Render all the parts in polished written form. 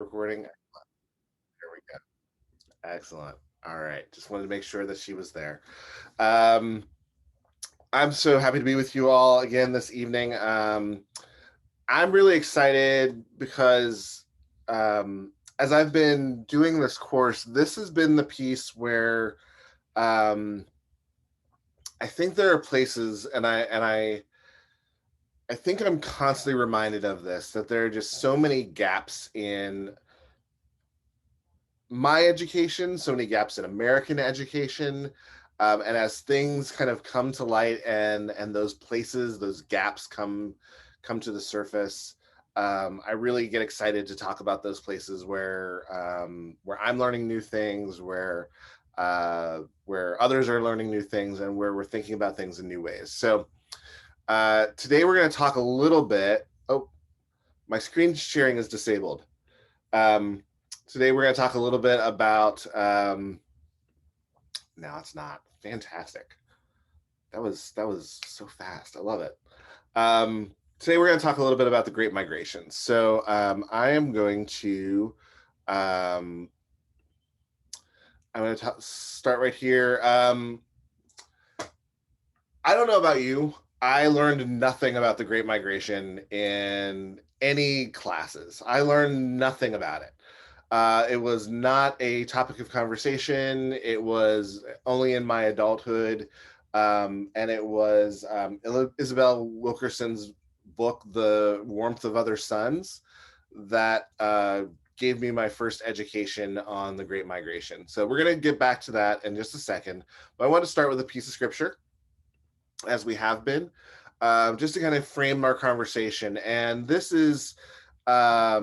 Recording. There we go. Excellent. All right. Just wanted to make sure that she was there. Um, I'm so happy to be with you all again this evening. I'm really excited because as I've been doing this course, this has been the piece where um, I think there are places, and I think I'm constantly reminded of this, that there are just so many gaps in my education, so many gaps in American education. And as things kind of come to light and those places, those gaps come to the surface, I really get excited to talk about those places where I'm learning new things, where others are learning new things, and where we're thinking about things in new ways. So today we're going to talk a little bit. Oh, my screen sharing is disabled. Um, Today we're going to talk a little bit about. No, it's not. Fantastic. That was so fast. I love it. Today we're going to talk a little bit about the Great Migration. So I am going to. Um, I'm going to start right here. I don't know about you. I learned nothing about the Great Migration in any classes. I learned nothing about it. It was not a topic of conversation. It was only in my adulthood. And it was Isabel Wilkerson's book, The Warmth of Other Suns, that gave me my first education on the Great Migration. So we're going to get back to that in just a second. But I want to start with a piece of scripture, as we have been, just to kind of frame our conversation. And this is a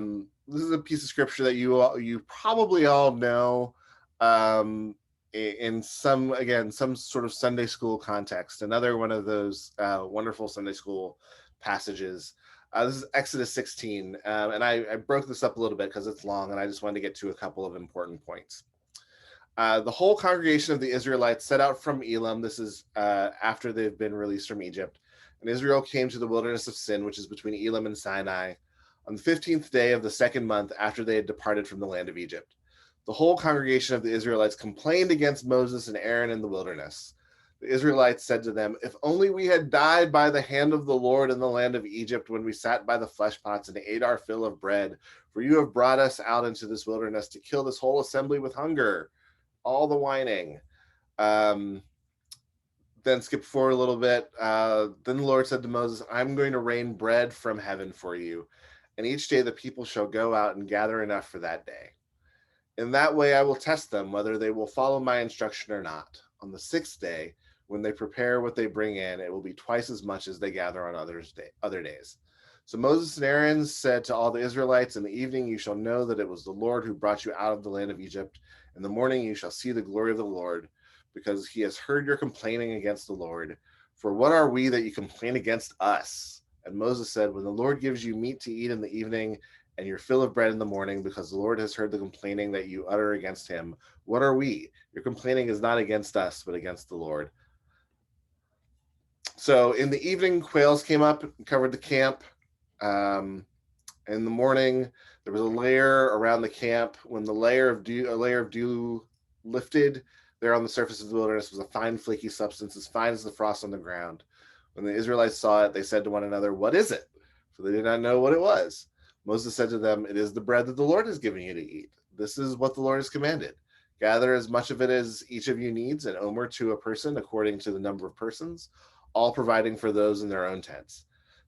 piece of scripture that you probably all know, in some sort of Sunday school context. Another one of those wonderful Sunday school passages. This is Exodus 16, and I broke this up a little bit because it's long, and I just wanted to get to a couple of important points. The whole congregation of the Israelites set out from Elim. This is after they've been released from Egypt. And Israel came to the wilderness of Sin, which is between Elim and Sinai, on the 15th day of the second month after they had departed from the land of Egypt. The whole congregation of the Israelites complained against Moses and Aaron in the wilderness. The Israelites said to them, "If only we had died by the hand of the Lord in the land of Egypt when we sat by the flesh pots and ate our fill of bread, for you have brought us out into this wilderness to kill this whole assembly with hunger." All the whining. Um, then skip forward a little bit. Then the Lord said to Moses, "I'm going to rain bread from heaven for you, and each day the people shall go out and gather enough for that day. In that way I will test them whether they will follow my instruction or not. On the sixth day, when they prepare what they bring in, it will be twice as much as they gather on other days." So Moses and Aaron said to all the Israelites, "In the evening you shall know that it was the Lord who brought you out of the land of Egypt. In the morning you shall see the glory of the Lord, because he has heard your complaining against the Lord. For what are we that you complain against us?" And Moses said, "When the Lord gives you meat to eat in the evening and your fill of bread in the morning, because the Lord has heard the complaining that you utter against him, what are we? Your complaining is not against us, but against the Lord." So in the evening, quails came up and covered the camp. In the morning, there was a layer around the camp. When a layer of dew lifted, there on the surface of the wilderness was a fine, flaky substance, as fine as the frost on the ground. When the Israelites saw it, they said to one another, "What is it?" For they did not know what it was. Moses said to them, "It is the bread that the Lord has given you to eat. This is what the Lord has commanded. Gather as much of it as each of you needs, an omer to a person, according to the number of persons, all providing for those in their own tents."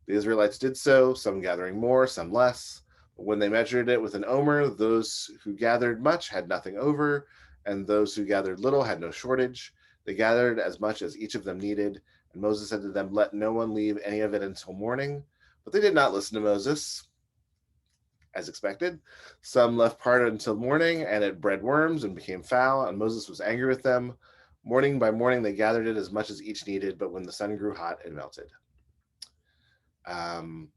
The Israelites did so, some gathering more, some less. But when they measured it with an omer, those who gathered much had nothing over, and those who gathered little had no shortage. They gathered as much as each of them needed. And Moses said to them, "Let no one leave any of it until morning." But they did not listen to Moses, as expected. Some left part until morning, and it bred worms and became foul, and Moses was angry with them. Morning by morning they gathered it as much as each needed, but when the sun grew hot, it melted. Um,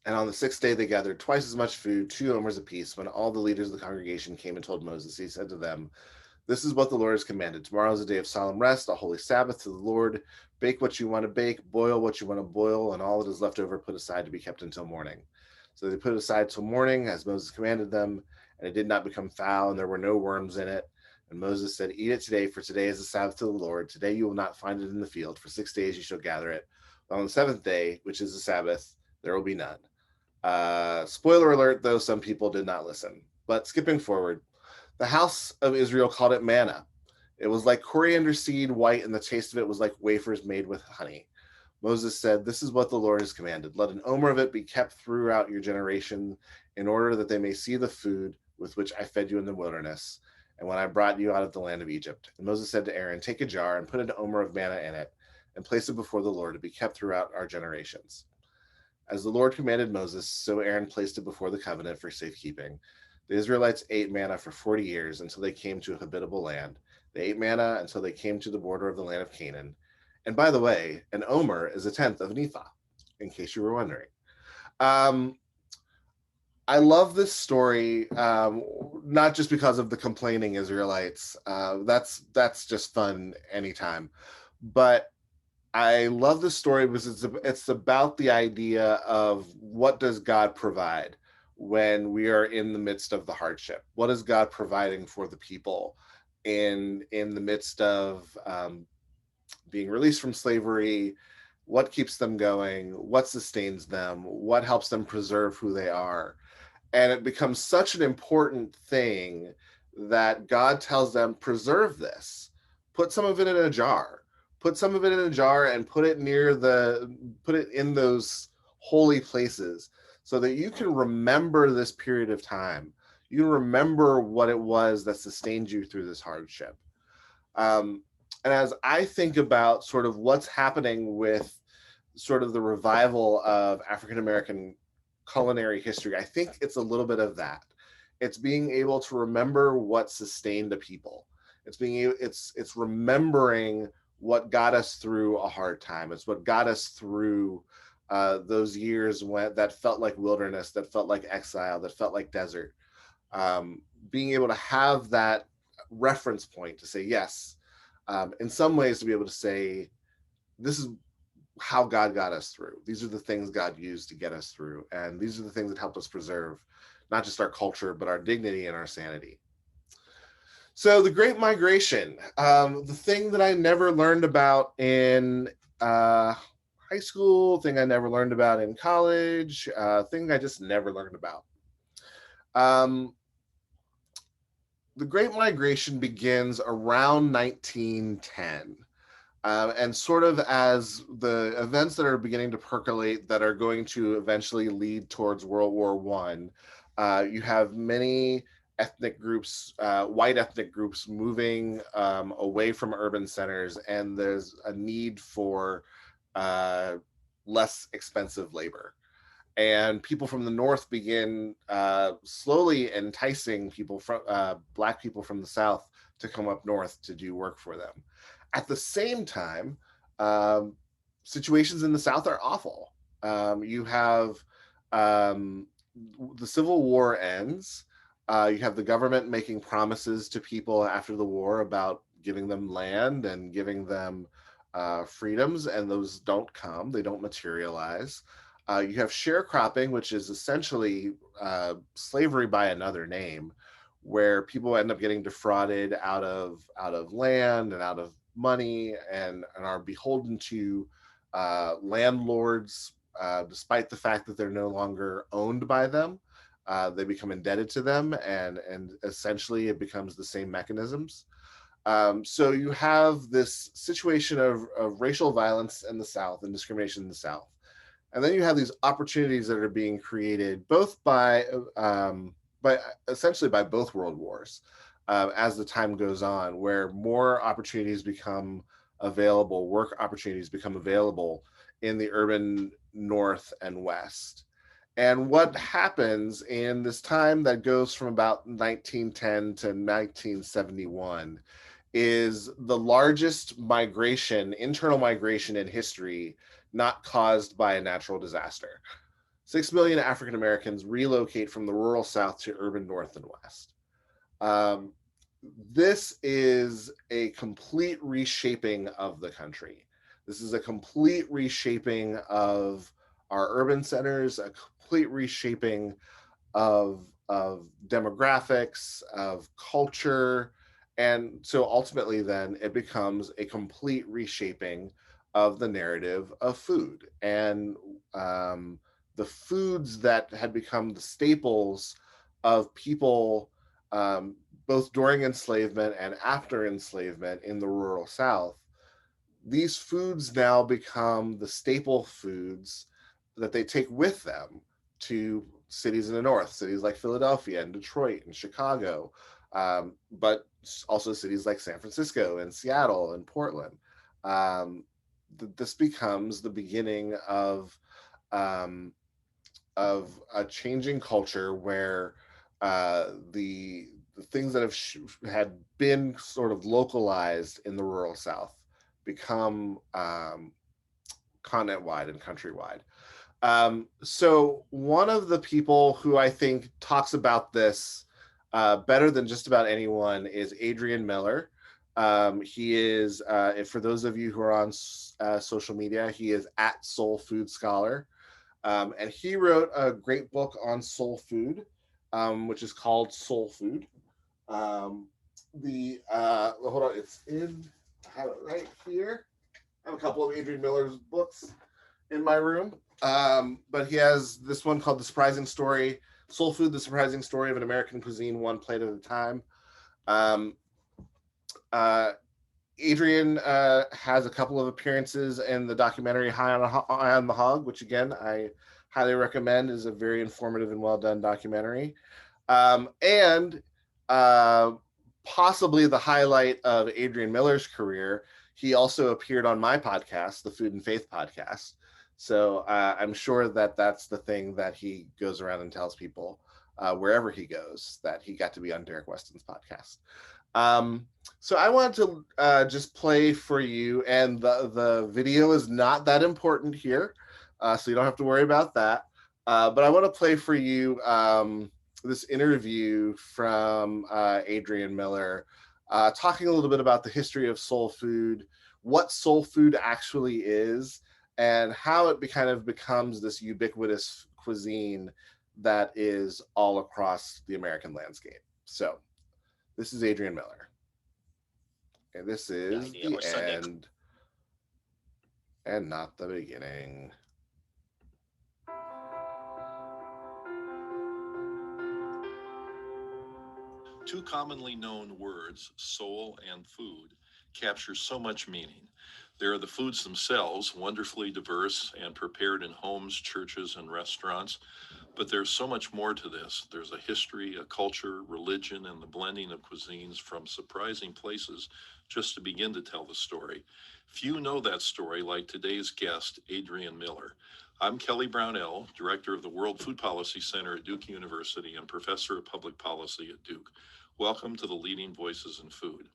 and on the sixth day they gathered twice as much food, 2 omers apiece. When all the leaders of the congregation came and told Moses, he said to them, "This is what the Lord has commanded. Tomorrow is a day of solemn rest, a holy Sabbath to the Lord. Bake what you want to bake, boil what you want to boil, and all that is left over put aside to be kept until morning." So they put it aside till morning, as Moses commanded them, and it did not become foul, and there were no worms in it. And Moses said, "Eat it today, for today is the Sabbath to the Lord. Today you will not find it in the field. For 6 days you shall gather it. But on the seventh day, which is the Sabbath, there will be none." Spoiler alert, though, some people did not listen. But skipping forward, the house of Israel called it manna. It was like coriander seed, white, and the taste of it was like wafers made with honey. Moses said, "This is what the Lord has commanded. Let an omer of it be kept throughout your generation, in order that they may see the food with which I fed you in the wilderness, and when I brought you out of the land of Egypt." And Moses said to Aaron, "Take a jar and put an omer of manna in it, and place it before the Lord to be kept throughout our generations." As the Lord commanded Moses, so Aaron placed it before the covenant for safekeeping. The Israelites ate manna for 40 years until they came to a habitable land. They ate manna until they came to the border of the land of Canaan. And by the way, an omer is a tenth of an ephah, in case you were wondering. Um, I love this story, not just because of the complaining Israelites. That's just fun anytime. But I love this story because it's about the idea of what does God provide when we are in the midst of the hardship. What is God providing for the people in the midst of being released from slavery? What keeps them going? What sustains them? What helps them preserve who they are? And it becomes such an important thing that God tells them, preserve this, put some of it in a jar, put some of it in a jar and put it put it in those holy places so that you can remember this period of time. You can remember what it was that sustained you through this hardship. Um, and as I think about sort of what's happening with sort of the revival of African American culinary history, I think it's a little bit of that. It's being able to remember what sustained a people. It's remembering what got us through a hard time. It's what got us through those years that felt like wilderness, that felt like exile, that felt like desert. Being able to have that reference point to say yes, in some ways to be able to say, this is how God got us through. These are the things God used to get us through. And these are the things that helped us preserve not just our culture, but our dignity and our sanity. So the Great Migration, the thing that I never learned about in high school, thing I never learned about in college, thing I just never learned about. The Great Migration begins around 1910. And sort of as the events that are beginning to percolate that are going to eventually lead towards World War One, you have many ethnic groups, white ethnic groups, moving away from urban centers, and there's a need for less expensive labor. And people from the north begin slowly enticing people from Black people from the south to come up north to do work for them. At the same time, situations in the South are awful. You have the Civil War ends. You have the government making promises to people after the war about giving them land and giving them freedoms, and those don't come. They don't materialize. You have sharecropping, which is essentially slavery by another name, where people end up getting defrauded out of land and out of money and are beholden to landlords, despite the fact that they're no longer owned by them. They become indebted to them, and essentially it becomes the same mechanisms. So you have this situation of racial violence in the South and discrimination in the South. And then you have these opportunities that are being created both by essentially by both world wars as the time goes on, where more opportunities become available, work opportunities become available in the urban North and West. And what happens in this time that goes from about 1910 to 1971 is the largest migration, internal migration in history, not caused by a natural disaster. 6 million African Americans relocate from the rural South to urban North and West. This is a complete reshaping of the country. This is a complete reshaping of our urban centers, a complete reshaping of demographics, of culture. And so ultimately then it becomes a complete reshaping of the narrative of food. And the foods that had become the staples of people, both during enslavement and after enslavement in the rural South, these foods now become the staple foods that they take with them to cities in the North, cities like Philadelphia and Detroit and Chicago, but also cities like San Francisco and Seattle and Portland. Um, this becomes the beginning um, of a changing culture where the things that had been sort of localized in the rural South become continent-wide and countrywide. So one of the people who I think talks about this better than just about anyone is Adrian Miller. He is, for those of you who are on social media, he is at Soul Food Scholar. And he wrote a great book on soul food, which is called Soul Food. Hold on, I have it right here. I have a couple of Adrian Miller's books in my room. But he has this one called The Surprising Story, Soul Food, The Surprising Story of an American Cuisine, One Plate at a Time. Adrian has a couple of appearances in the documentary High on the Hog, which again, I highly recommend, is a very informative and well done documentary. And possibly the highlight of Adrian Miller's career, he also appeared on my podcast, the Food and Faith podcast. So I'm sure that that's the thing that he goes around and tells people wherever he goes, that he got to be on Derrick Weston's podcast. So I want to just play for you, and the video is not that important here, so you don't have to worry about that. But I want to play for you this interview from Adrian Miller, talking a little bit about the history of soul food, what soul food actually is, and how it kind of becomes this ubiquitous cuisine that is all across the American landscape. So this is Adrian Miller. And this is the end and not the beginning. Two commonly known words, soul and food, capture so much meaning. There are the foods themselves, wonderfully diverse and prepared in homes, churches, and restaurants. But there's so much more to this. There's a history, a culture, religion, and the blending of cuisines from surprising places just to begin to tell the story. Few know that story like today's guest, Adrian Miller. I'm Kelly Brownell, Director of the World Food Policy Center at Duke University and Professor of Public Policy at Duke. Welcome to the Leading Voices in Food.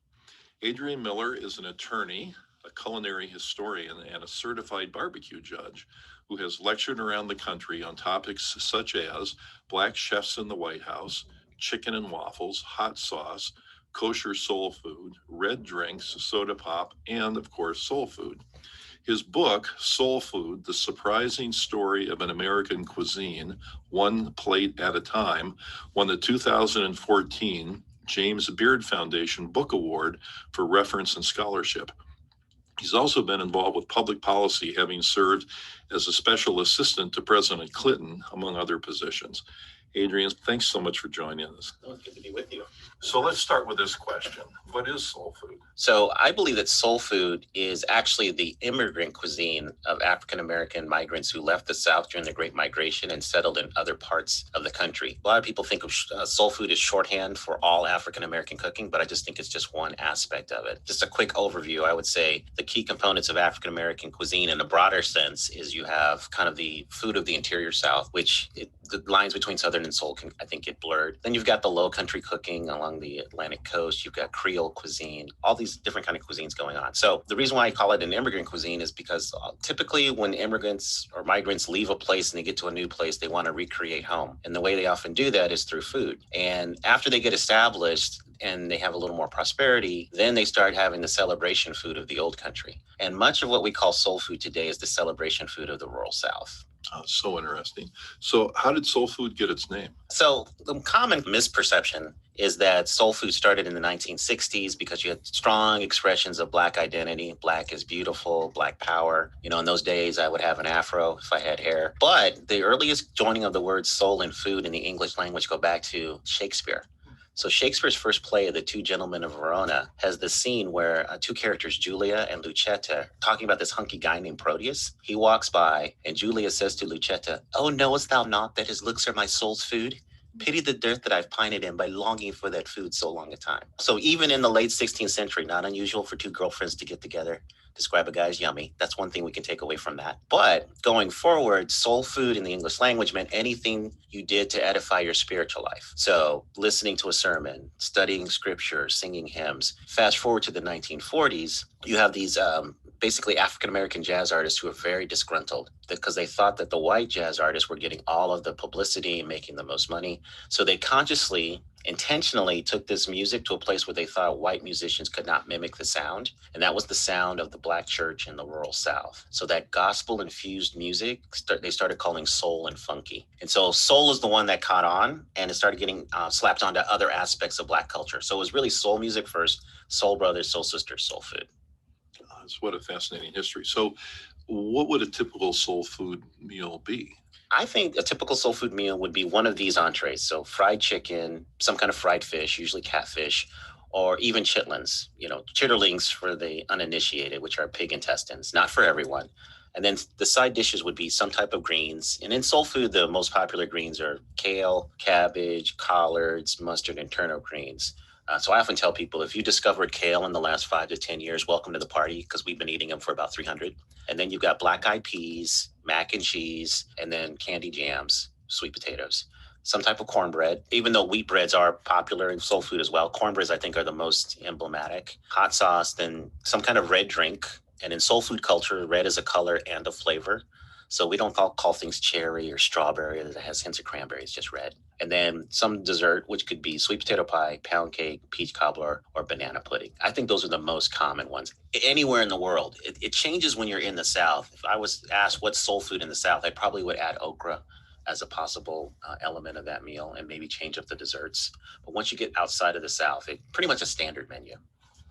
Adrian Miller is an attorney, a culinary historian, and a certified barbecue judge who has lectured around the country on topics such as black chefs in the White House, chicken and waffles, hot sauce, kosher soul food, red drinks, soda pop, and of course, soul food. His book, Soul Food, The Surprising Story of an American Cuisine, One Plate at a Time, won the 2014 James Beard Foundation Book Award for Reference and Scholarship. He's also been involved with public policy, having served as a special assistant to President Clinton, among other positions. Adrian, thanks so much for joining us. Oh, it's good to be with you. So let's start with this question. What is soul food? So I believe that soul food is actually the immigrant cuisine of African-American migrants who left the South during the Great Migration and settled in other parts of the country. A lot of people think of soul food as shorthand for all African-American cooking, but I just think it's just one aspect of it. Just a quick overview, I would say the key components of African-American cuisine in a broader sense is you have kind of the food of the interior South, which the lines between Southern and Soul can, I think, get blurred. Then you've got the low country cooking along the Atlantic coast. You've got Creole cuisine, all these different kind of cuisines going on. So the reason why I call it an immigrant cuisine is because typically when immigrants or migrants leave a place and they get to a new place, they want to recreate home. And the way they often do that is through food. And after they get established and they have a little more prosperity, then they start having the celebration food of the old country. And much of what we call soul food today is the celebration food of the rural South. So interesting. So how did soul food get its name? So the common misperception is that soul food started in the 1960s because you had strong expressions of Black identity. Black is beautiful, Black power. You know, in those days, I would have an afro if I had hair. But the earliest joining of the words soul and food in the English language go back to Shakespeare. So Shakespeare's first play, The Two Gentlemen of Verona, has this scene where two characters, Julia and Lucetta, talking about this hunky guy named Proteus. He walks by and Julia says to Lucetta, "Oh, knowest thou not that his looks are my soul's food? Pity the dearth that I've pined in by longing for that food so long a time." So even in the late 16th century, not unusual for two girlfriends to get together, describe a guy as yummy. That's one thing we can take away from that. But going forward, soul food in the English language meant anything you did to edify your spiritual life. So listening to a sermon, studying scripture, singing hymns. Fast forward to the 1940s, you have these basically African-American jazz artists who are very disgruntled because they thought that the white jazz artists were getting all of the publicity and making the most money. So they consciously, intentionally took this music to a place where they thought white musicians could not mimic the sound. And that was the sound of the Black church in the rural South. So that gospel-infused music, they started calling soul and funky. And so soul is the one that caught on, and it started getting slapped onto other aspects of Black culture. So it was really soul music first, soul brothers, soul sisters, soul food. That's what a fascinating history. So what would a typical soul food meal be? I think a typical soul food meal would be one of these entrees. So fried chicken, some kind of fried fish, usually catfish, or even chitlins, chitterlings for the uninitiated, which are pig intestines, not for everyone. And then the side dishes would be some type of greens. And in soul food, the most popular greens are kale, cabbage, collards, mustard, and turnip greens. So I often tell people, if you discovered kale in the last 5 to 10 years, welcome to the party, because we've been eating them for about 300. And then you've got black-eyed peas, mac and cheese, and then candy jams, sweet potatoes, some type of cornbread. Even though wheat breads are popular in soul food as well, cornbreads, I think, are the most emblematic. Hot sauce, then some kind of red drink. And in soul food culture, red is a color and a flavor. So we don't call things cherry or strawberry that has hints of cranberry. It's just red. And then some dessert, which could be sweet potato pie, pound cake, peach cobbler, or banana pudding. I think those are the most common ones. Anywhere in the world, it changes when you're in the South. If I was asked what's soul food in the South, I probably would add okra as a possible element of that meal and maybe change up the desserts. But once you get outside of the South, it's pretty much a standard menu.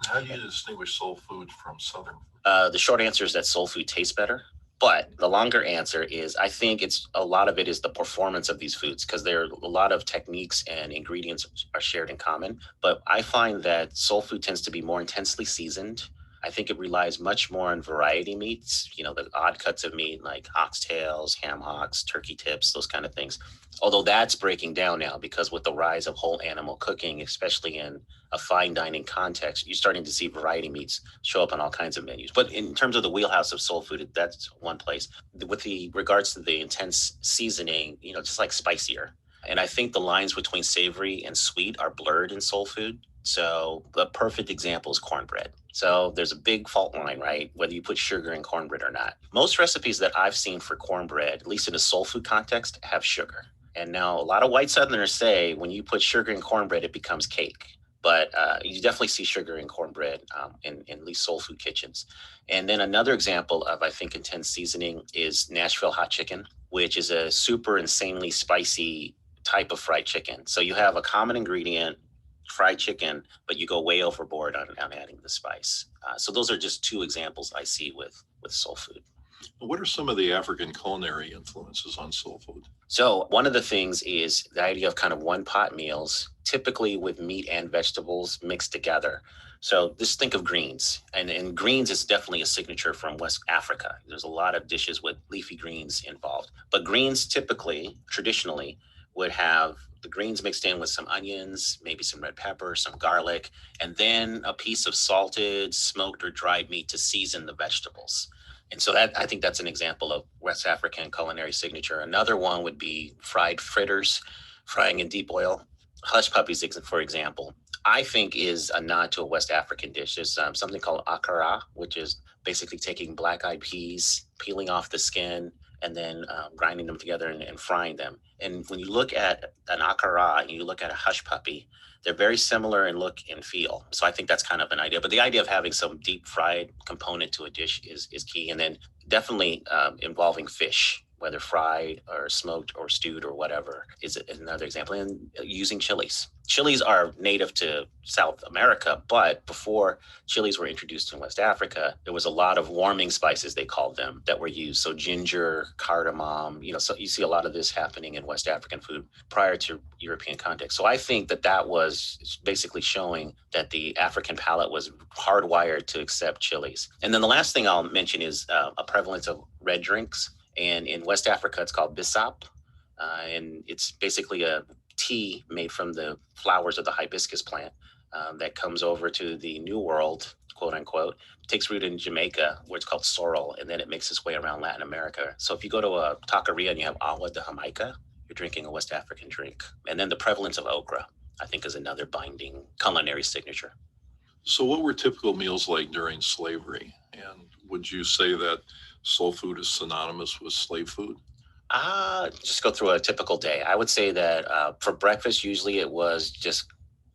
How do you distinguish soul food from Southern food? The short answer is that soul food tastes better. But the longer answer is, I think a lot of it is the performance of these foods, because there are a lot of techniques and ingredients are shared in common. But I find that soul food tends to be more intensely seasoned. I think it relies much more on variety meats, the odd cuts of meat like oxtails, ham hocks, turkey tips, those kind of things. Although that's breaking down now, because with the rise of whole animal cooking, especially in a fine dining context, you're starting to see variety meats show up on all kinds of menus. But in terms of the wheelhouse of soul food, that's one place. With the regards to the intense seasoning, just like spicier. And I think the lines between savory and sweet are blurred in soul food. So the perfect example is cornbread. So there's a big fault line, right? Whether you put sugar in cornbread or not. Most recipes that I've seen for cornbread, at least in a soul food context, have sugar. And now a lot of white Southerners say when you put sugar in cornbread, it becomes cake. But you definitely see sugar in cornbread in at least soul food kitchens. And then another example of, I think, intense seasoning is Nashville hot chicken, which is a super insanely spicy type of fried chicken. So you have a common ingredient, fried chicken, but you go way overboard on adding the spice. So those are just two examples I see with soul food. What are some of the African culinary influences on soul food? So one of the things is the idea of kind of one pot meals, typically with meat and vegetables mixed together. So just think of greens. And greens is definitely a signature from West Africa. There's a lot of dishes with leafy greens involved. But greens typically, traditionally, would have the greens mixed in with some onions, maybe some red pepper, some garlic, and then a piece of salted, smoked, or dried meat to season the vegetables. And so I think that's an example of West African culinary signature. Another one would be fried fritters, frying in deep oil. Hush puppies, for example, I think is a nod to a West African dish. There's something called akara, which is basically taking black-eyed peas, peeling off the skin, and then grinding them together and frying them. And when you look at an akara and you look at a hush puppy, they're very similar in look and feel. So I think that's kind of an idea. But the idea of having some deep fried component to a dish is key. And then definitely involving fish, whether fried or smoked or stewed or whatever is another example. And using chilies. Chilies are native to South America, but before chilies were introduced in West Africa, there was a lot of warming spices, they called them, that were used. So ginger, cardamom, so you see a lot of this happening in West African food prior to European context. So I think that was basically showing that the African palate was hardwired to accept chilies. And then the last thing I'll mention is a prevalence of red drinks. And in West Africa, it's called bissap. And it's basically a tea made from the flowers of the hibiscus plant that comes over to the New World, quote unquote. It takes root in Jamaica, where it's called sorrel, and then it makes its way around Latin America. So if you go to a taqueria and you have agua de Jamaica, you're drinking a West African drink. And then the prevalence of okra, I think, is another binding culinary signature. So what were typical meals like during slavery? And would you say that soul food is synonymous with slave food? Just go through a typical day. I would say that for breakfast, usually it was just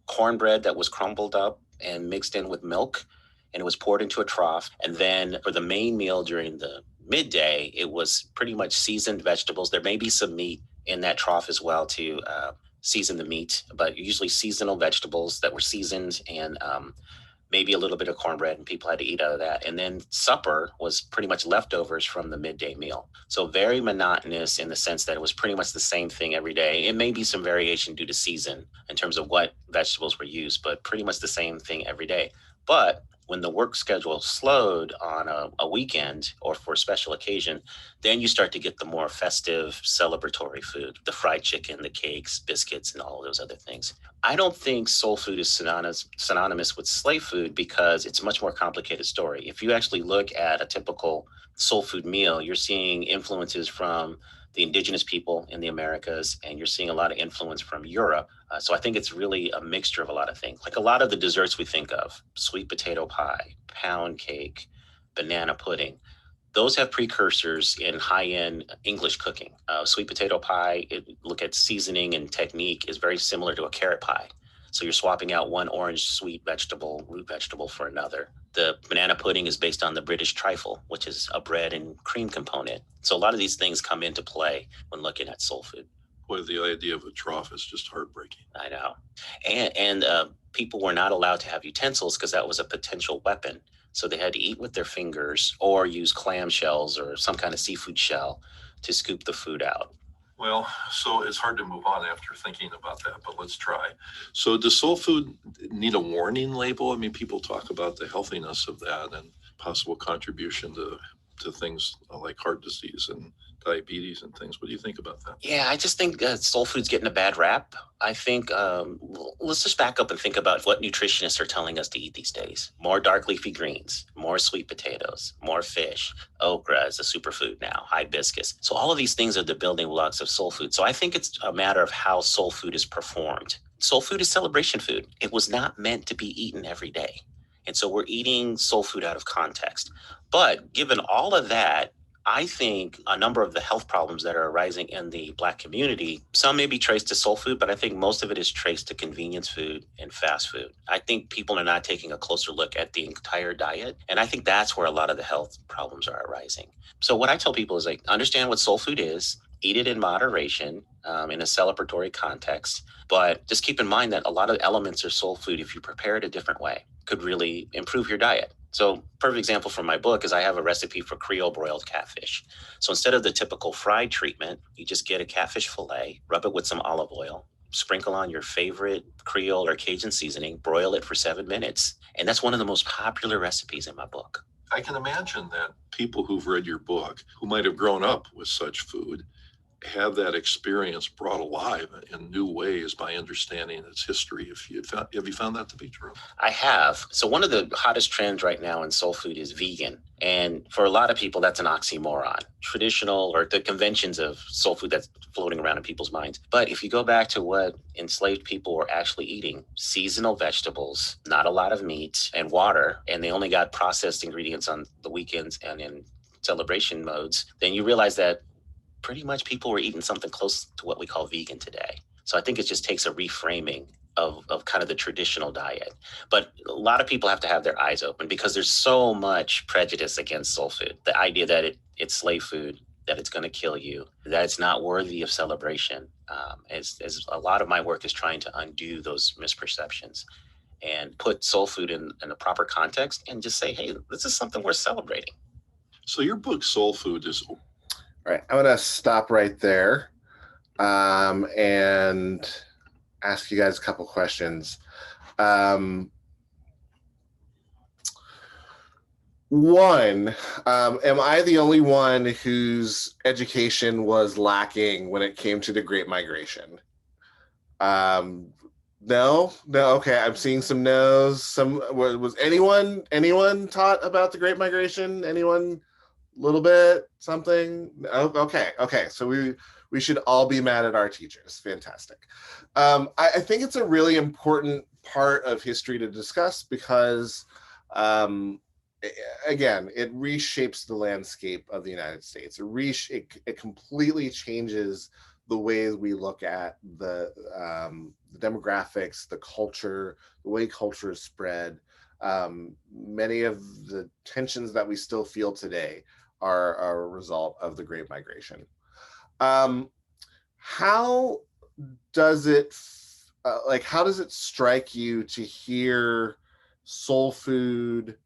cornbread that was crumbled up and mixed in with milk, and it was poured into a trough. And then for the main meal during the midday, it was pretty much seasoned vegetables. There may be some meat in that trough as well to season the meat, but usually seasonal vegetables that were seasoned, and maybe a little bit of cornbread, and people had to eat out of that. And then supper was pretty much leftovers from the midday meal. So very monotonous in the sense that it was pretty much the same thing every day. It may be some variation due to season in terms of what vegetables were used, but pretty much the same thing every day. But when the work schedule slowed on a weekend or for a special occasion, then you start to get the more festive, celebratory food, the fried chicken, the cakes, biscuits, and all of those other things. I don't think soul food is synonymous with slave food because it's a much more complicated story. If you actually look at a typical soul food meal, you're seeing influences from the indigenous people in the Americas, and you're seeing a lot of influence from Europe. So I think it's really a mixture of a lot of things. Like a lot of the desserts we think of, sweet potato pie, pound cake, banana pudding, those have precursors in high-end English cooking. Sweet potato pie, look at seasoning and technique, is very similar to a carrot pie. So you're swapping out one orange sweet vegetable, root vegetable, for another. The banana pudding is based on the British trifle, which is a bread and cream component. So a lot of these things come into play when looking at soul food. Boy, the idea of a trough is just heartbreaking. I know. And people were not allowed to have utensils because that was a potential weapon. So they had to eat with their fingers or use clam shells or some kind of seafood shell to scoop the food out. Well, so it's hard to move on after thinking about that, but let's try. So does soul food need a warning label? I mean, people talk about the healthiness of that and possible contribution to things like heart disease and diabetes and things. What do you think about that? Yeah, I just think soul food's getting a bad rap. I think let's just back up and think about what nutritionists are telling us to eat these days. More dark leafy greens, more sweet potatoes, more fish. Okra is a superfood now, hibiscus. So all of these things are the building blocks of soul food. So I think it's a matter of how soul food is performed. Soul food is celebration food. It was not meant to be eaten every day. And so we're eating soul food out of context. But given all of that, I think a number of the health problems that are arising in the Black community, some may be traced to soul food, but I think most of it is traced to convenience food and fast food. I think people are not taking a closer look at the entire diet. And I think that's where a lot of the health problems are arising. So what I tell people is understand what soul food is, eat it in moderation, in a celebratory context, but just keep in mind that a lot of elements of soul food, if you prepare it a different way, could really improve your diet. So perfect example from my book is I have a recipe for Creole broiled catfish. So instead of the typical fried treatment, you just get a catfish fillet, rub it with some olive oil, sprinkle on your favorite Creole or Cajun seasoning, broil it for 7 minutes. And that's one of the most popular recipes in my book. I can imagine that people who've read your book, who might have grown up with such food, have that experience brought alive in new ways by understanding its history. Have you found that to be true? I have. So one of the hottest trends right now in soul food is vegan. And for a lot of people, that's an oxymoron. Traditional or the conventions of soul food that's floating around in people's minds. But if you go back to what enslaved people were actually eating, seasonal vegetables, not a lot of meat, and water, and they only got processed ingredients on the weekends and in celebration modes, then you realize that pretty much people were eating something close to what we call vegan today. So I think it just takes a reframing of kind of the traditional diet. But a lot of people have to have their eyes open because there's so much prejudice against soul food. The idea that it's slave food, that it's going to kill you, that it's not worthy of celebration. As a lot of my work is trying to undo those misperceptions and put soul food in a proper context and just say, hey, this is something worth celebrating. So your book, Soul Food, is... All right, I'm going to stop right there and ask you guys a couple questions. One, am I the only one whose education was lacking when it came to the Great Migration? No, okay, I'm seeing some no's. Was anyone taught about the Great Migration? Anyone? A little bit, something? Oh, okay. So we should all be mad at our teachers. Fantastic. I think it's a really important part of history to discuss because, again, it reshapes the landscape of the United States. It completely changes the ways we look at the demographics, the culture, the way culture is spread. Many of the tensions that we still feel today are a result of the Great Migration. How does it strike you to hear soul food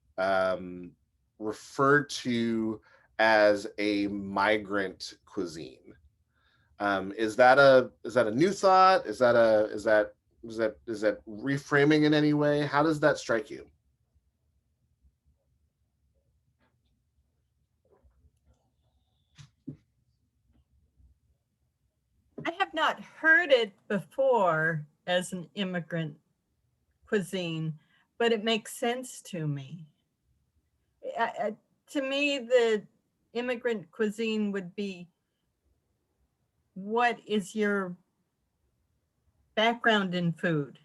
referred to as a migrant cuisine? Is that a new thought? Is that reframing in any way? How does that strike you? I have not heard it before as an immigrant cuisine, but it makes sense to me. To me, the immigrant cuisine would be, what is your background in food,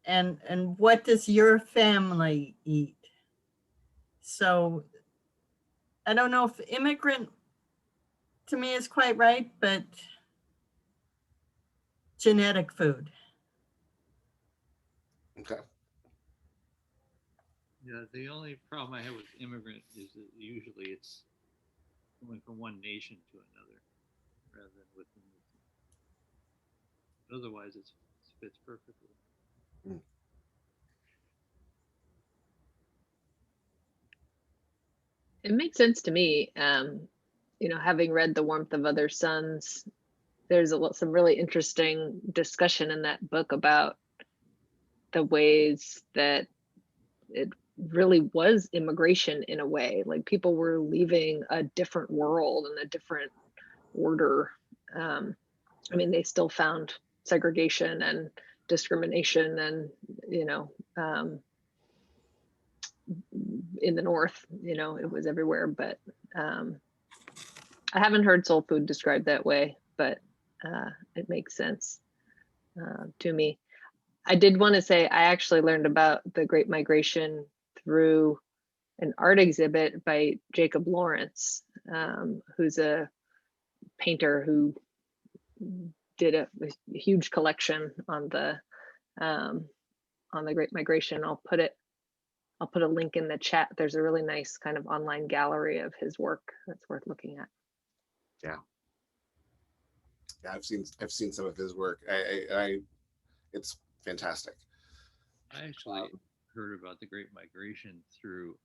and what does your family eat? So I don't know if immigrant to me is quite right, but genetic food. Okay. Yeah, the only problem I have with immigrant is that usually it's going from one nation to another rather than within the team. Otherwise, it fits perfectly. It makes sense to me. Having read The Warmth of Other Suns, there's some really interesting discussion in that book about the ways that it really was immigration in a way. Like, people were leaving a different world and a different order. They still found segregation and discrimination and, in the North, it was everywhere, but I haven't heard soul food described that way, but it makes sense to me. I did want to say I actually learned about the Great Migration through an art exhibit by Jacob Lawrence, who's a painter who did a huge collection on the Great Migration. I'll put a link in the chat. There's a really nice kind of online gallery of his work that's worth looking at. Yeah, I've seen some of his work. It's fantastic. I actually heard about the Great Migration through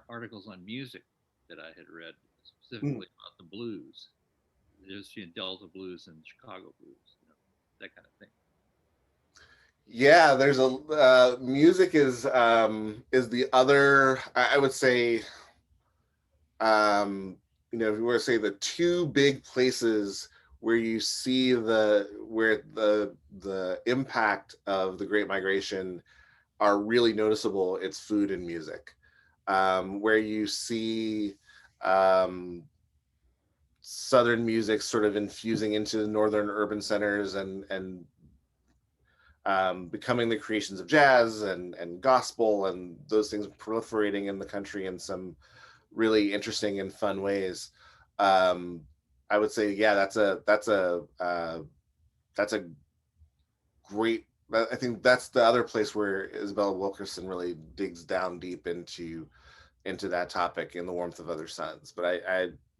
articles on music that I had read, specifically about the blues. There's Delta blues and Chicago blues, that kind of thing. Yeah, there's a music is the other, I would say, if you were to say the two big places where you see the impact of the Great Migration are really noticeable, it's food and music, where you see Southern music sort of infusing into northern urban centers and becoming the creations of jazz and gospel and those things proliferating in the country in some really interesting and fun ways. I would say, yeah, that's a great. I think that's the other place where Isabella Wilkerson really digs down deep into that topic in The Warmth of Other Suns. But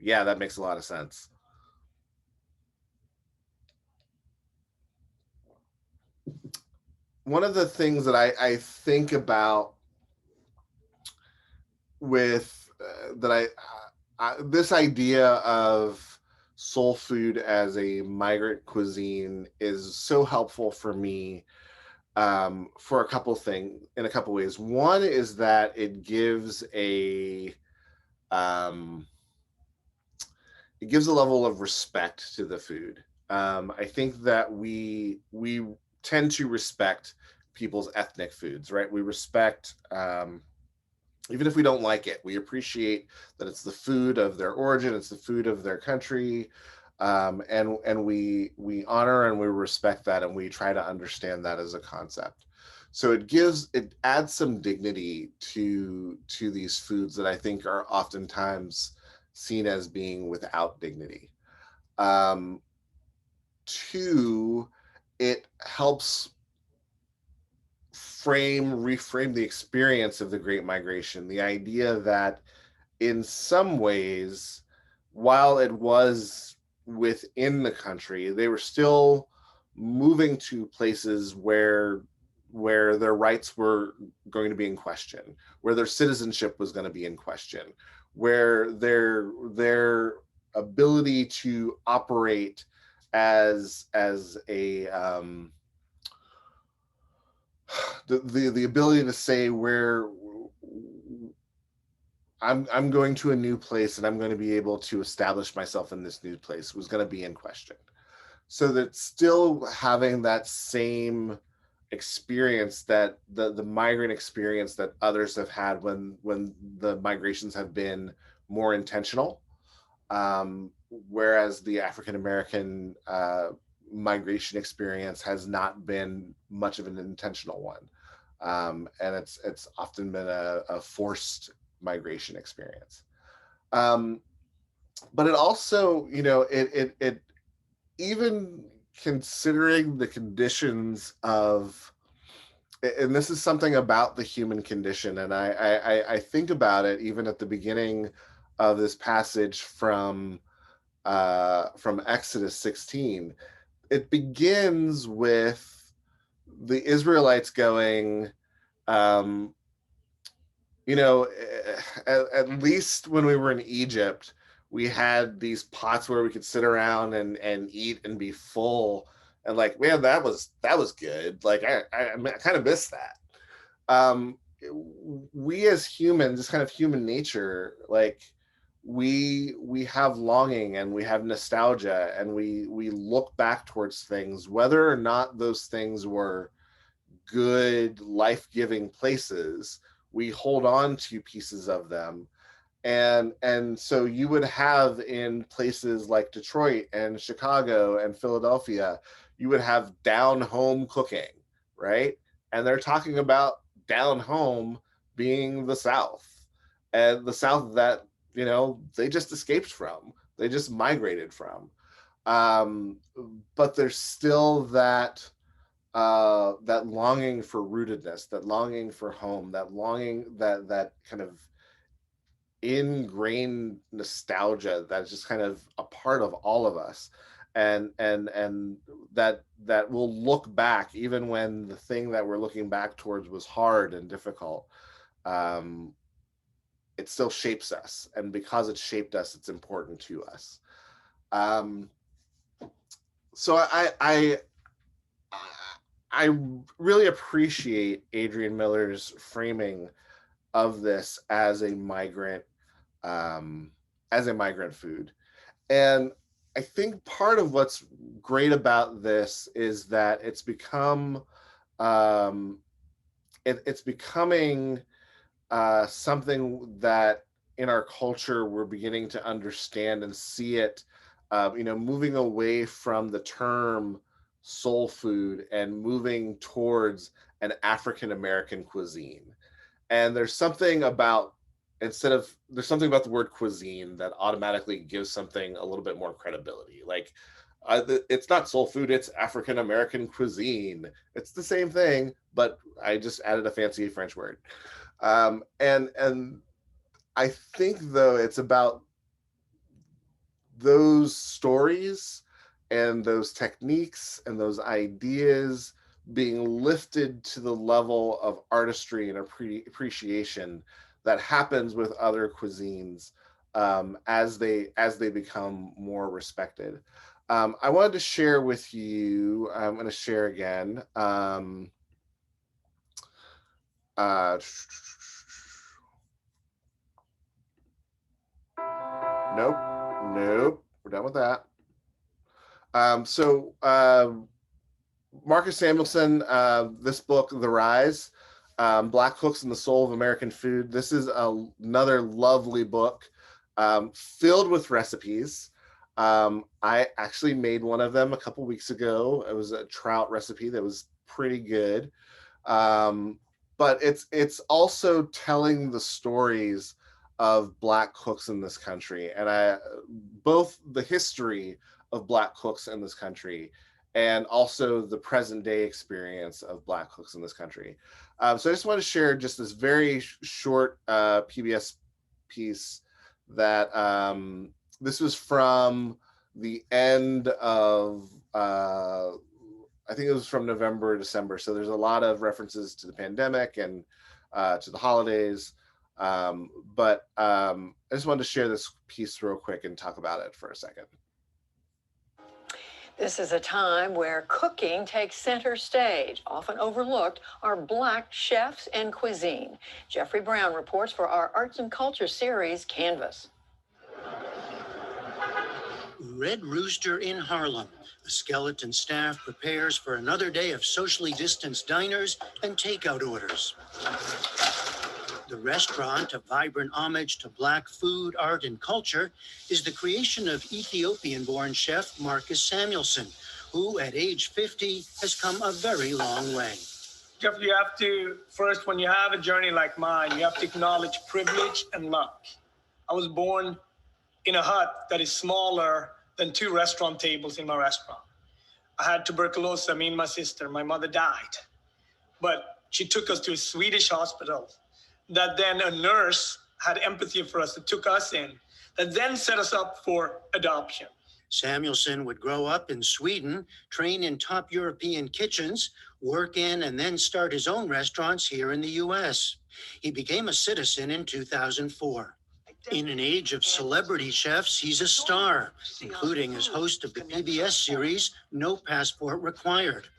Yeah, that makes a lot of sense. One of the things that I think about with this idea of soul food as a migrant cuisine is so helpful for me, for a couple things, in a couple ways. One is that um, it gives a level of respect to the food. I think that we tend to respect people's ethnic foods, right? We respect, even if we don't like it, we appreciate that it's the food of their origin, it's the food of their country, and we honor and we respect that, and we try to understand that as a concept. So it adds some dignity to these foods that I think are oftentimes seen as being without dignity. Um, Two, it helps reframe the experience of the Great Migration. The idea that in some ways, while it was within the country, they were still moving to places where their rights were going to be in question, where their citizenship was going to be in question, where their ability to operate as a the ability to say where I'm going to a new place and I'm going to be able to establish myself in this new place was going to be in question. So that still having that same experience, that the migrant experience that others have had when the migrations have been more intentional, whereas the African American migration experience has not been much of an intentional one, and it's often been a forced migration experience. Um, but it also, it even considering the conditions of, and this is something about the human condition, and I think about it even at the beginning of this passage from Exodus 16. It begins with the Israelites going, um, at least when we were in Egypt, we had these pots where we could sit around and eat and be full. And like, man, that was good. Like, I kind of miss that. Um, we as humans, this kind of human nature, like we have longing and we have nostalgia, and we look back towards things, whether or not those things were good, life-giving places. We hold on to pieces of them, and so you would have in places like Detroit and Chicago and Philadelphia, you would have down home cooking, right? And they're talking about down home being the South, and the South that they just escaped from, they just migrated from. um but there's still that longing for rootedness, that longing for home, that longing, that kind of ingrained nostalgia that's just kind of a part of all of us, and that will look back even when the thing that we're looking back towards was hard and difficult. um it still shapes us, and because it shaped us, it's important to us. um so I really appreciate Adrian Miller's framing of this um, as a migrant food. And I think part of what's great about this is that um, it's becoming something that in our culture we're beginning to understand and see it, moving away from the term soul food and moving towards an African American cuisine. And there's something about the word cuisine that automatically gives something a little bit more credibility. Like, it's not soul food, it's African American cuisine. It's the same thing, but I just added a fancy French word. And I think though it's about those stories and those techniques and those ideas being lifted to the level of artistry and appreciation that happens with other cuisines as they become more respected. I wanted to share with you, I'm going to share again. Nope, we're done with that. Marcus Samuelsson, this book, The Rise, Black Cooks and the Soul of American Food. This is another lovely book filled with recipes. I actually made one of them a couple weeks ago. It was a trout recipe that was pretty good. But it's also telling the stories of Black cooks in this country, and both the history of Black cooks in this country and also the present day experience of Black cooks in this country. So I just want to share just this very short PBS piece that this was from the end of, I think it was from November or December. So there's a lot of references to the pandemic and to the holidays. But I just wanted to share this piece real quick and talk about it for a second. This is a time where cooking takes center stage. Often overlooked are Black chefs and cuisine. Jeffrey Brown reports for our Arts and Culture series, Canvas. Red Rooster in Harlem. A skeleton staff prepares for another day of socially distanced diners and takeout orders. The restaurant, a vibrant homage to Black food, art, and culture, is the creation of Ethiopian-born chef Marcus Samuelsson, who at age 50 has come a very long way. Jeff, you have to, first, when you have a journey like mine, you have to acknowledge privilege and luck. I was born in a hut that is smaller than 2 restaurant tables in my restaurant. I had tuberculosis, me and my sister. My mother died, but she took us to a Swedish hospital. That then a nurse had empathy for us, that took us in, that then set us up for adoption. Samuelsson would grow up in Sweden, train in top European kitchens, work in and then start his own restaurants here in the U.S. He became a citizen in 2004. In an age of celebrity chefs, he's a star, including as host of the PBS series, No Passport Required.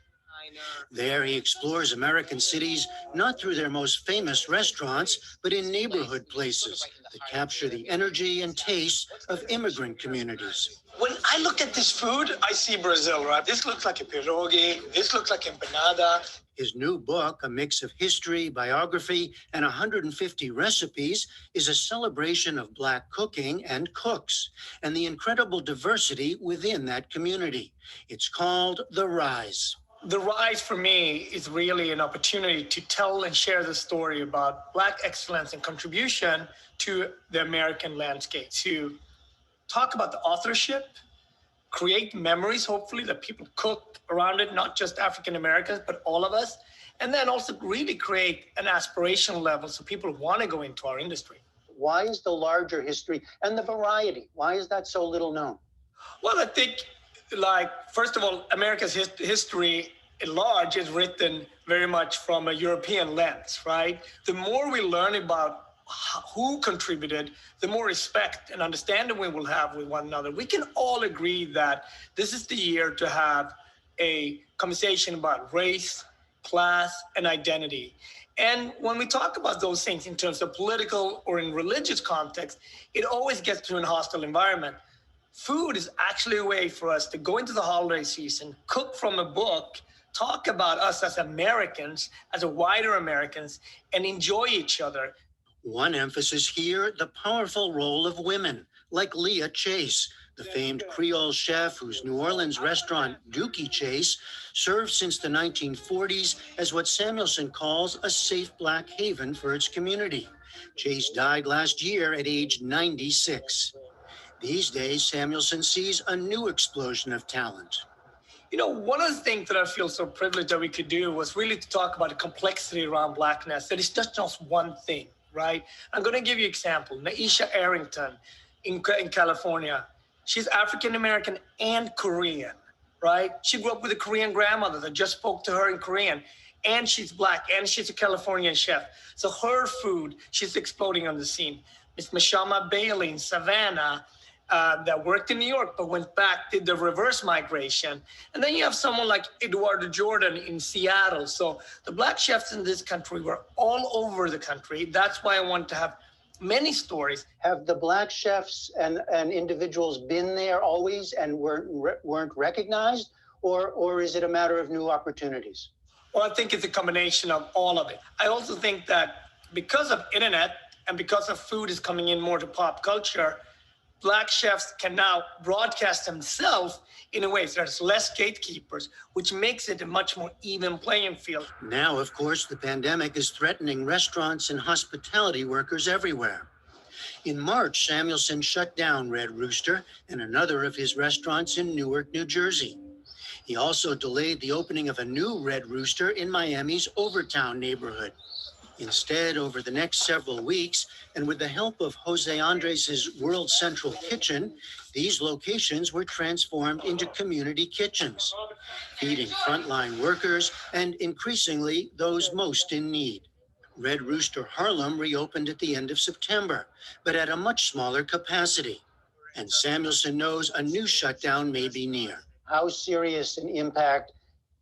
There he explores American cities, not through their most famous restaurants, but in neighborhood places that capture the energy and taste of immigrant communities. When I look at this food, I see Brazil, right? This looks like a pierogi. This looks like empanada. His new book, a mix of history, biography, and 150 recipes, is a celebration of Black cooking and cooks, and the incredible diversity within that community. It's called The Rise. The Rise for me is really an opportunity to tell and share the story about Black excellence and contribution to the American landscape, to talk about the authorship, create memories, hopefully, that people cook around it, not just African Americans, but all of us, and then also really create an aspirational level so people want to go into our industry. Why is the larger history and the variety, why is that so little known? Well, I think, first of all, America's history at large is written very much from a European lens, right? The more we learn about who contributed, the more respect and understanding we will have with one another. We can all agree that this is the year to have a conversation about race, class, and identity. And when we talk about those things in terms of political or in religious context, it always gets to a hostile environment. Food is actually a way for us to go into the holiday season, cook from a book, talk about us as Americans, as a wider Americans, and enjoy each other. One emphasis here, the powerful role of women, like Leah Chase, the famed Creole chef whose New Orleans restaurant, Dookie Chase, served since the 1940s as what Samuelsson calls a safe Black haven for its community. Chase died last year at age 96. These days, Samuelsson sees a new explosion of talent. You know, one of the things that I feel so privileged that we could do was really to talk about the complexity around Blackness, that it's just not one thing, right? I'm going to give you an example. Naisha Arrington in California. She's African American and Korean, right? She grew up with a Korean grandmother that just spoke to her in Korean, and she's Black, and she's a Californian chef. So her food, she's exploding on the scene. Miss Mashama Bailey in Savannah, that worked in New York but went back, did the reverse migration. And then you have someone like Eduardo Jordan in Seattle. So the Black chefs in this country were all over the country. That's why I want to have many stories. Have the Black chefs and individuals been there always and weren't recognized, or is it a matter of new opportunities? Well, I think it's a combination of all of it. I also think that because of internet and because of food is coming in more to pop culture, Black chefs can now broadcast themselves in a way so there's less gatekeepers, which makes it a much more even playing field. Now, of course, the pandemic is threatening restaurants and hospitality workers everywhere. In March, Samuelson shut down Red Rooster and another of his restaurants in Newark, New Jersey. He also delayed the opening of a new Red Rooster in Miami's Overtown neighborhood. Instead, over the next several weeks, and with the help of Jose Andres' World Central Kitchen, these locations were transformed into community kitchens, feeding frontline workers and increasingly those most in need. Red Rooster Harlem reopened at the end of September, but at a much smaller capacity. And Samuelson knows a new shutdown may be near. How serious an impact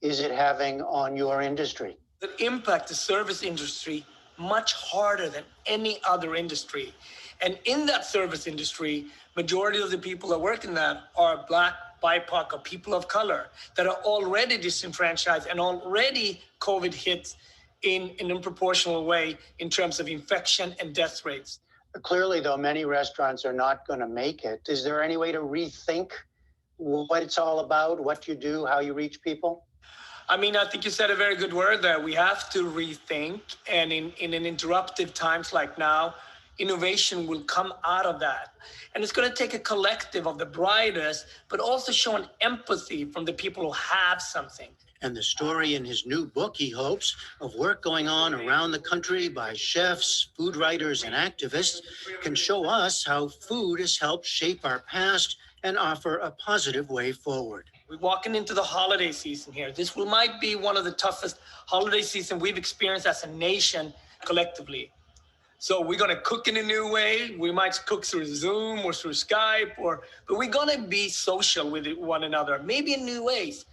is it having on your industry? That impact the service industry much harder than any other industry. And in that service industry, majority of the people that work in that are Black, BIPOC, or people of color that are already disenfranchised and already COVID hits in an unproportional way in terms of infection and death rates. Clearly, though, many restaurants are not going to make it. Is there any way to rethink what it's all about, what you do, how you reach people? I mean, I think you said a very good word there. We have to rethink, and in an interruptive times like now, innovation will come out of that. And it's going to take a collective of the brightest, but also showing empathy from the people who have something. And the story in his new book, he hopes, of work going on around the country by chefs, food writers, and activists can show us how food has helped shape our past and offer a positive way forward. We're walking into the holiday season here. This might be one of the toughest holiday season we've experienced as a nation collectively. So we're gonna cook in a new way. We might cook through Zoom or through Skype, but we're gonna be social with one another, maybe in new ways.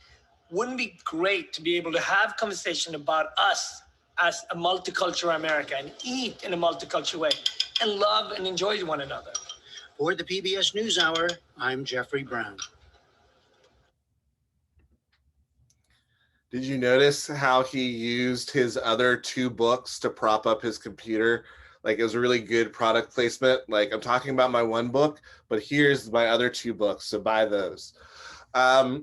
Wouldn't it be great to be able to have conversation about us as a multicultural America and eat in a multicultural way and love and enjoy one another? For the PBS NewsHour, I'm Jeffrey Brown. Did you notice how he used his other two books to prop up his computer? Like, it was a really good product placement. Like, I'm talking about my one book, but here's my other two books, so buy those. I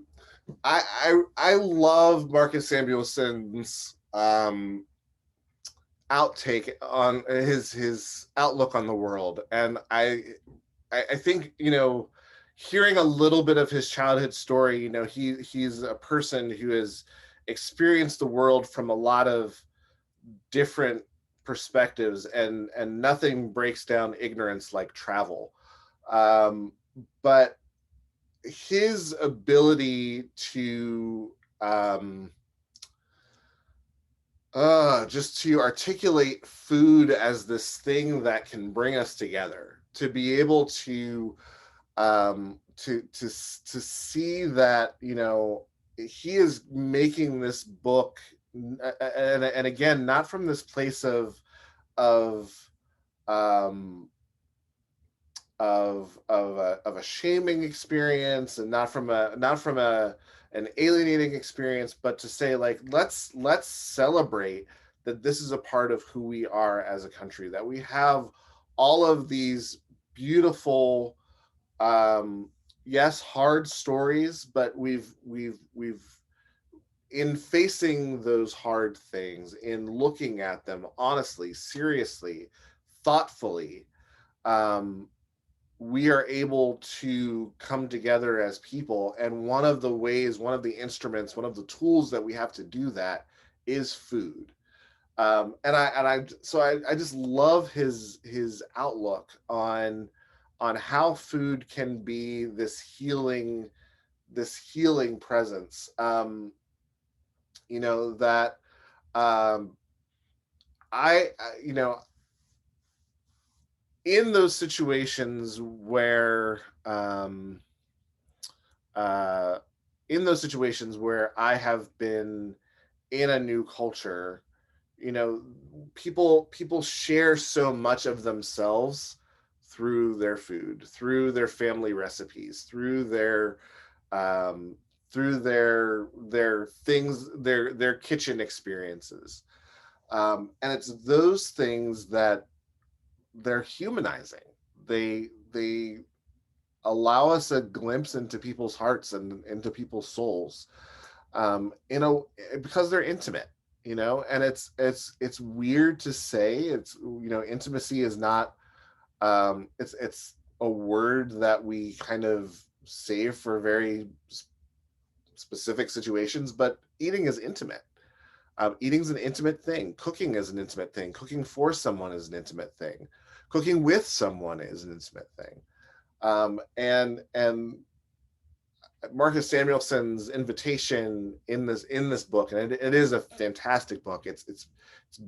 love Marcus Samuelson's outtake on his outlook on the world, and I think, you know, hearing a little bit of his childhood story, you know, he's a person who has experienced the world from a lot of different perspectives, and nothing breaks down ignorance like travel. But his ability to just to articulate food as this thing that can bring us together, to be able to see that, you know, he is making this book, and again, not from this place of a shaming experience, and not from an alienating experience, but to say, like, let's celebrate that this is a part of who we are as a country, that we have all of these beautiful, yes, hard stories, but we've in facing those hard things, in looking at them honestly, seriously, thoughtfully, we are able to come together as people. And one of the ways, one of the instruments, one of the tools that we have to do that is food. And I just love his outlook on how food can be this healing presence. You know, that um, you know, in those situations where uh, I have been in a new culture, you know, people share so much of themselves through their food, through their family recipes, um, through their things, their kitchen experiences, and it's those things that they're humanizing. They allow us a glimpse into people's hearts and into people's souls, you know, because they're intimate, you know. And it's weird to say. It's, you know, intimacy is not, it's a word that we kind of save for very specific situations, but eating is intimate. Eating's an intimate thing. Cooking is an intimate thing. Cooking for someone is an intimate thing. Cooking with someone is an intimate thing. And Marcus Samuelson's invitation in this book, and it is a fantastic book. It's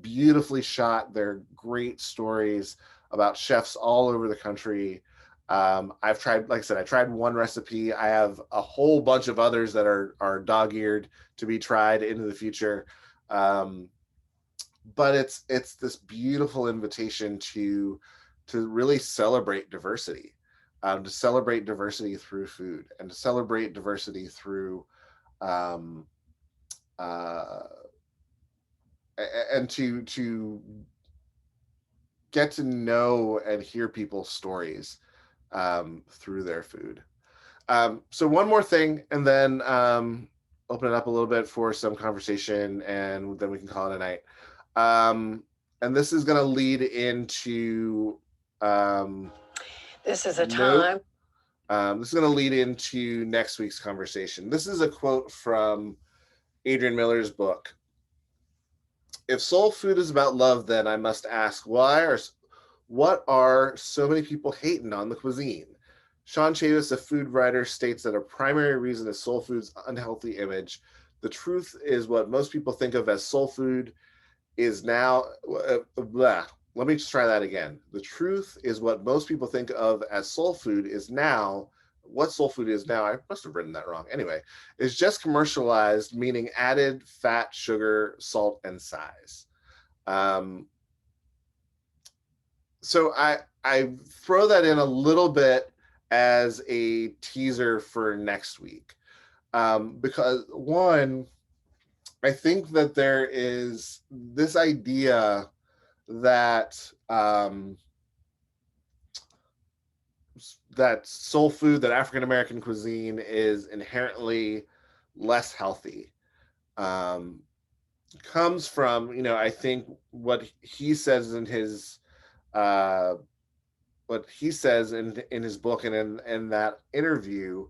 beautifully shot. They're great stories about chefs all over the country. I've tried, like I said, I tried one recipe. I have a whole bunch of others that are dog-eared to be tried into the future. But it's this beautiful invitation to really celebrate diversity, to celebrate diversity through food, and to celebrate diversity through and to get to know and hear people's stories through their food. So one more thing, and then open it up a little bit for some conversation, and then we can call it a night. And this is going to lead into this is a time. This is going to lead into next week's conversation. This is a quote from Adrian Miller's book. If soul food is about love, then I must ask, what are so many people hating on the cuisine? Sean Chavis, a food writer, states that a primary reason is soul food's unhealthy image. The truth is, what most people think of as soul food is now, let me just try that again. The truth is, what most people think of as soul food is now, what soul food is now, I must have written that wrong. Anyway, is just commercialized, meaning added fat, sugar, salt, and size. So I throw that in a little bit as a teaser for next week. Because one, I think that there is this idea that that soul food, that African American cuisine is inherently less healthy. Comes from, you know, I think what he says in his in his book and in that interview,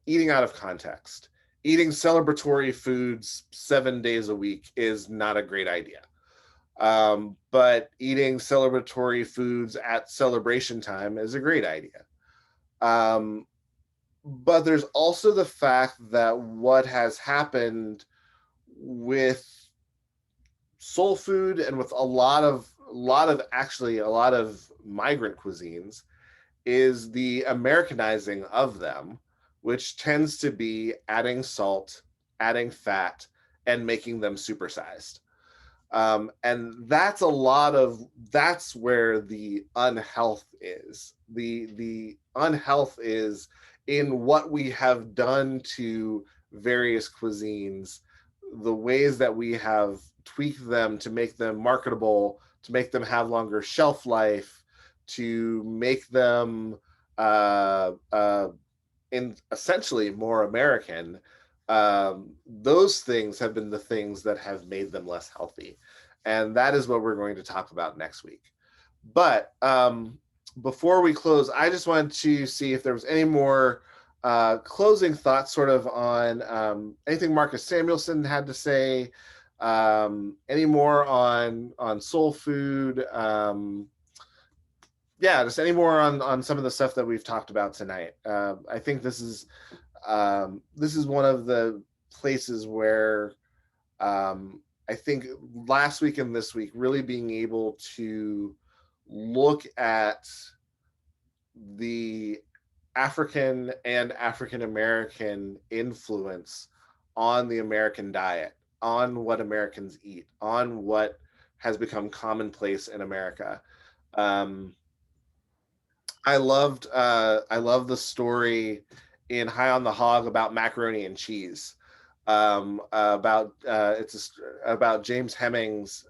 eating out of context. Eating celebratory foods 7 days a week is not a great idea. But eating celebratory foods at celebration time is a great idea. But there's also the fact that what has happened with soul food and with a lot of migrant cuisines is the Americanizing of them, which tends to be adding salt, adding fat, and making them supersized. And that's where the unhealth is. The unhealth is in what we have done to various cuisines, the ways that we have tweaked them to make them marketable, to make them have longer shelf life, to make them in essentially more American. Those things have been the things that have made them less healthy. And that is what we're going to talk about next week. But before we close, I just wanted to see if there was any more closing thoughts sort of on anything Marcus Samuelson had to say, any more on soul food, yeah, just any more on some of the stuff that we've talked about tonight. I think this is one of the places where I think last week and this week really being able to look at the African and African American influence on the American diet, on what Americans eat, on what has become commonplace in America. I loved the story in High on the Hog about macaroni and cheese. About James Hemings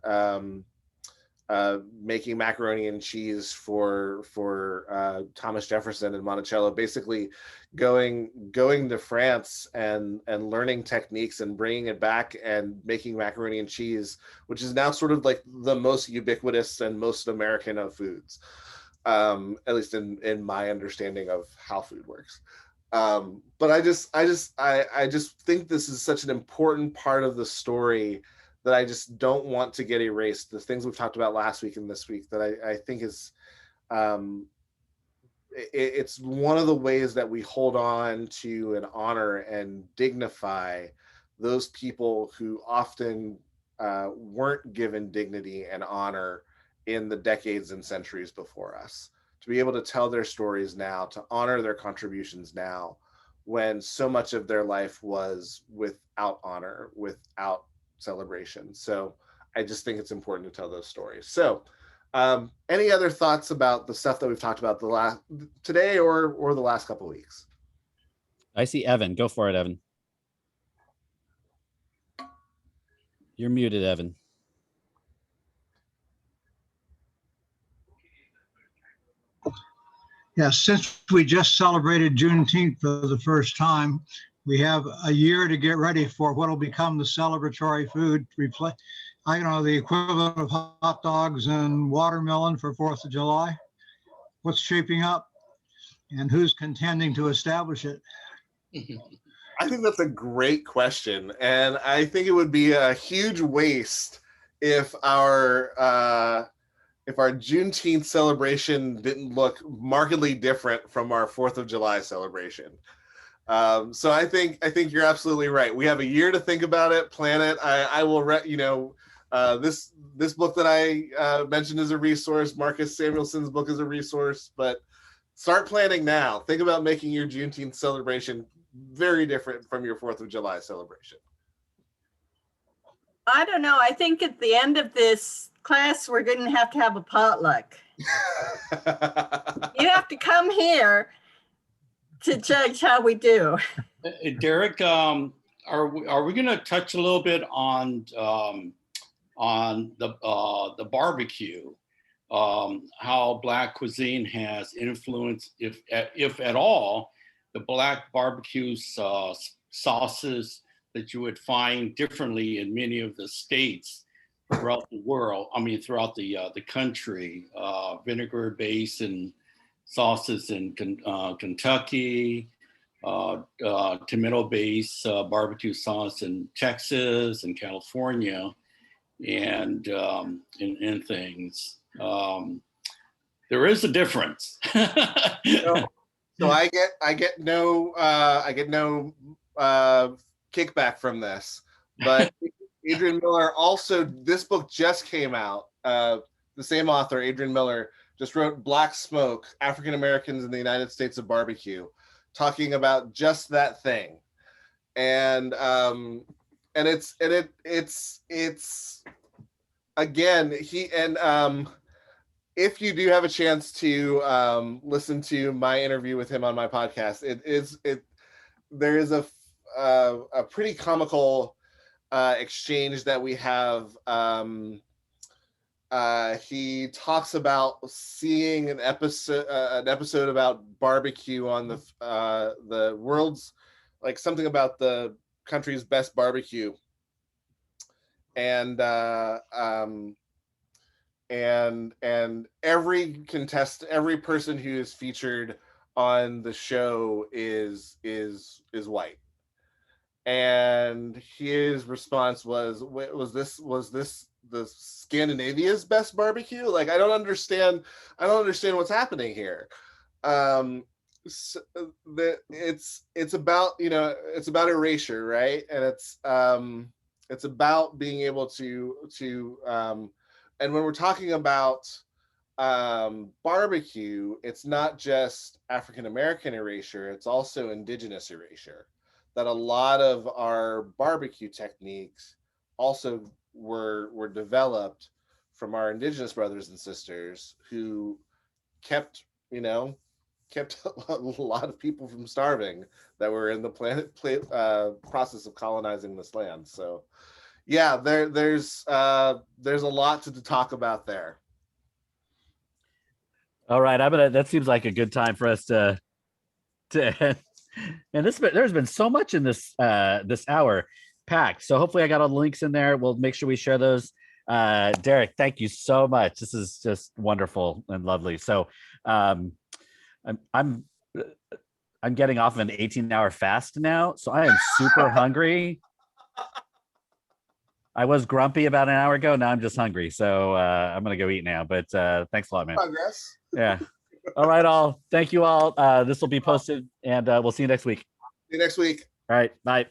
making macaroni and cheese for Thomas Jefferson and Monticello, basically going to France and learning techniques and bringing it back and making macaroni and cheese, which is now sort of like the most ubiquitous and most American of foods, at least in my understanding of how food works. But I just think this is such an important part of the story that I just don't want to get erased. The things we've talked about last week and this week that I think is, it's one of the ways that we hold on to and honor and dignify those people who often weren't given dignity and honor in the decades and centuries before us. To be able to tell their stories now, to honor their contributions now, when so much of their life was without honor, without celebration. So I just think it's important to tell those stories. So any other thoughts about the stuff that we've talked about today or the last couple of weeks? I see Evan. Go for it, Evan. You're muted, Evan. Yeah, since we just celebrated Juneteenth for the first time, we have a year to get ready for what will become the celebratory food. I don't know, the equivalent of hot dogs and watermelon for 4th of July. What's shaping up and who's contending to establish it? I think that's a great question. And I think it would be a huge waste if our Juneteenth celebration didn't look markedly different from our 4th of July celebration. So I think you're absolutely right. We have a year to think about it, plan it. I will, this book that I mentioned is a resource. Marcus Samuelson's book is a resource, but start planning now. Think about making your Juneteenth celebration very different from your 4th of July celebration. I don't know. I think at the end of this class, we're going to have a potluck. You have to come here to judge how we do. Derrick, are we going to touch a little bit on the barbecue, how Black cuisine has influenced, if at all, the Black barbecue sauces that you would find differently in many of the states throughout the world, throughout the country, vinegar-based and sauces in Kentucky, tomato-based barbecue sauce in Texas and California, and things. There is a difference. So I get no kickback from this, but Adrian Miller also, this book just came out. The same author, Adrian Miller, just wrote Black Smoke, African Americans in the United States of Barbecue, talking about just that thing. And it's again, if you do have a chance to listen to my interview with him on my podcast, there is a pretty comical exchange that we have. He talks about seeing an episode about barbecue on the world's, like something about the country's best barbecue, and every person who is featured on the show is white. And his response was this Scandinavia's best barbecue. Like, I don't understand what's happening here. So it's about, it's about erasure, right? And it's about being able to and when we're talking about barbecue, it's not just African American erasure, it's also indigenous erasure. That a lot of our barbecue techniques also were developed from our indigenous brothers and sisters who kept a lot of people from starving that were in the process of colonizing this land. So yeah, there's a lot to talk about there. All right, that seems like a good time for us to end. And there's been so much in this hour packed. So hopefully I got all the links in there. We'll make sure we share those. Derrick, thank you so much. This is just wonderful and lovely. So I'm getting off of an 18-hour fast now, so I am super hungry. I was grumpy about an hour ago. Now I'm just hungry. So I'm going to go eat now. But thanks a lot, man. Progress. Yeah. All right, all. Thank you all. This will be posted, and we'll see you next week. See you next week. All right. Bye.